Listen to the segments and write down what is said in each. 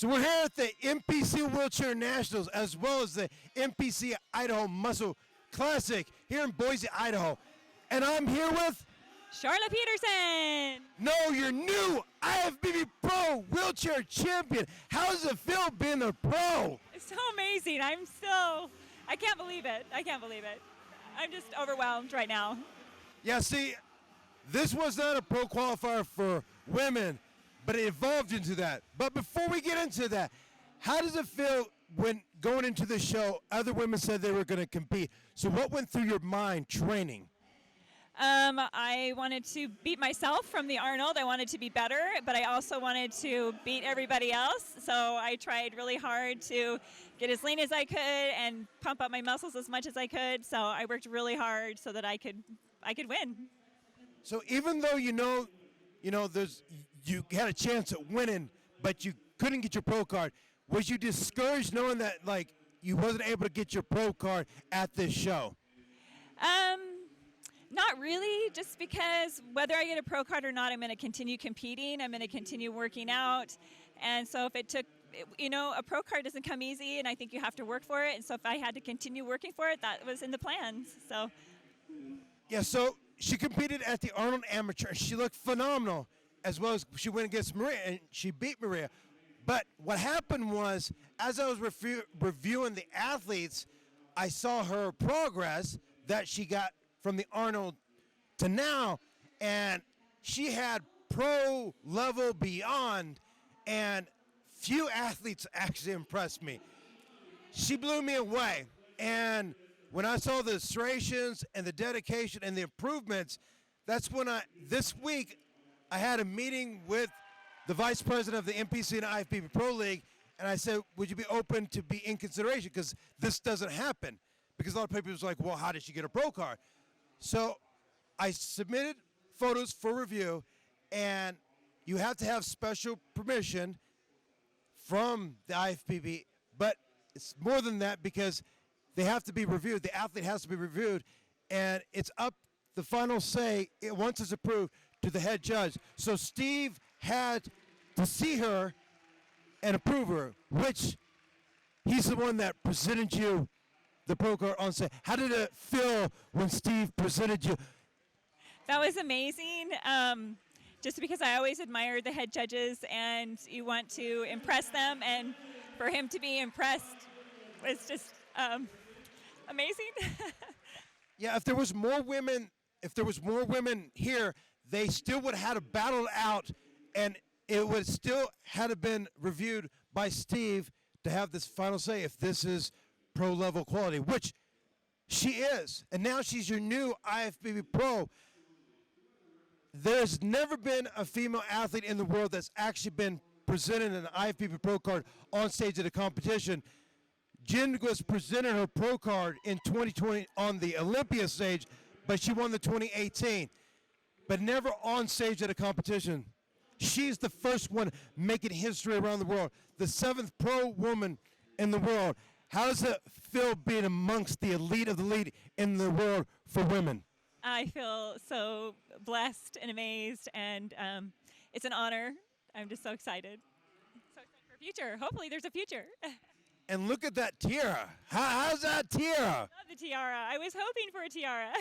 So we're here at the NPC Wheelchair Nationals as well as the NPC Idaho Muscle Classic here in Boise, Idaho. And I'm here with Sharla Peterson. your new IFBB Pro Wheelchair Champion. How does it feel being a pro? It's so amazing. I can't believe it. I'm just overwhelmed right now. Yeah, see, this was not a pro qualifier for women, but it evolved into that. But before we get into that, how does it feel when going into the show, other women said they were going to compete? So what went through your mind training? I wanted to beat myself from the Arnold. I wanted to be better, but I also wanted to beat everybody else. So I tried really hard to get as lean as I could and pump up my muscles as much as I could. So I worked really hard so that I could win. So even though you had a chance at winning, but you couldn't get your pro card, was you discouraged knowing that like you wasn't able to get your pro card at this show? Not really, just because whether I get a pro card or not, I'm going to continue competing. I'm going to continue working out. And so if it took, a pro card doesn't come easy, and I think you have to work for it. And so if I had to continue working for it, that was in the plans. So. Yeah, so she competed at the Arnold Amateur, and she looked phenomenal, as well as she went against Maria, and she beat Maria. But what happened was, as I was reviewing the athletes, I saw her progress that she got from the Arnold to now, and she had pro level beyond, and few athletes actually impressed me. She blew me away, and when I saw the striations and the dedication and the improvements, that's when this week I had a meeting with the vice president of the NPC and IFBB Pro League, and I said, would you be open to be in consideration, because this doesn't happen, because a lot of people was like, well, how did she get a pro card? So I submitted photos for review, and you have to have special permission from the IFBB, but it's more than that because they have to be reviewed. The athlete has to be reviewed, and it's up the final say, once it's approved, to the head judge. So Steve had to see her and approve her, which he's the one that presented you the pro card on set. How did it feel when Steve presented you? That was amazing. Just because I always admired the head judges, and you want to impress them, and for him to be impressed was just amazing. Yeah, if there was more women here, they still would have had to battle it out, and it would still had to been reviewed by Steve to have this final say if this is pro level quality, which she is, and now she's your new IFBB Pro. There's never been a female athlete in the world that's actually been presented an IFBB Pro card on stage at a competition. Jen was presented her pro card in 2020 on the Olympia stage, but she won the 2018, but never on stage at a competition. She's the first one making history around the world, the 7th pro woman in the world. How does it feel being amongst the elite of the elite in the world for women? I feel so blessed and amazed, and it's an honor. I'm just so excited. So excited for the future. Hopefully there's a future. And look at that tiara. How's that tiara? I love the tiara. I was hoping for a tiara.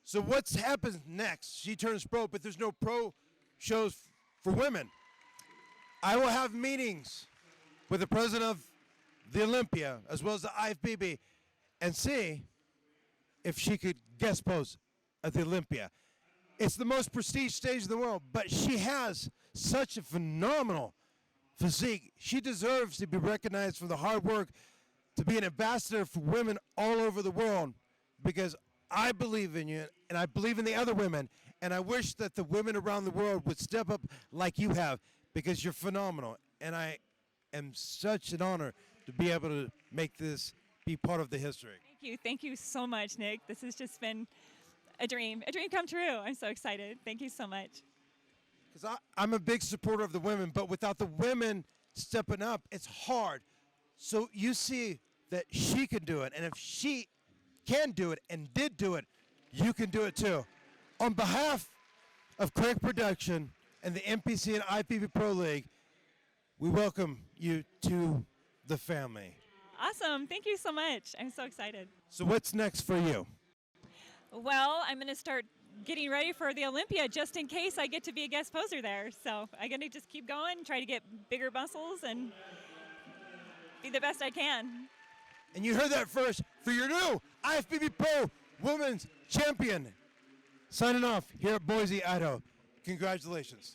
So what's happened next? She turns pro, but there's no pro shows for women. I will have meetings with the president of the Olympia as well as the IFBB and see if she could guest post at the Olympia. It's the most prestige stage in the world, but she has such a phenomenal physique. She deserves to be recognized for the hard work to be an ambassador for women all over the world, because I believe in you and I believe in the other women, and I wish that the women around the world would step up like you have, because you're phenomenal, and I am such an honor to be able to make this be part of the history. Thank you so much, Nick. This has just been a dream come true. I'm so excited. Thank you so much. Because I'm a big supporter of the women, but without the women stepping up, it's hard. So you see that she can do it, and if she can do it and did do it, you can do it too. On behalf of Craig Production and the NPC and IFBB Pro League, we welcome you to the family. Awesome. Thank you so much. I'm so excited. So what's next for you? Well, I'm going to start getting ready for the Olympia just in case I get to be a guest poser there. So I'm going to just keep going, try to get bigger muscles, and be the best I can. And you heard that first for your new IFBB Pro Women's Champion. Signing off here at Boise, Idaho. Congratulations.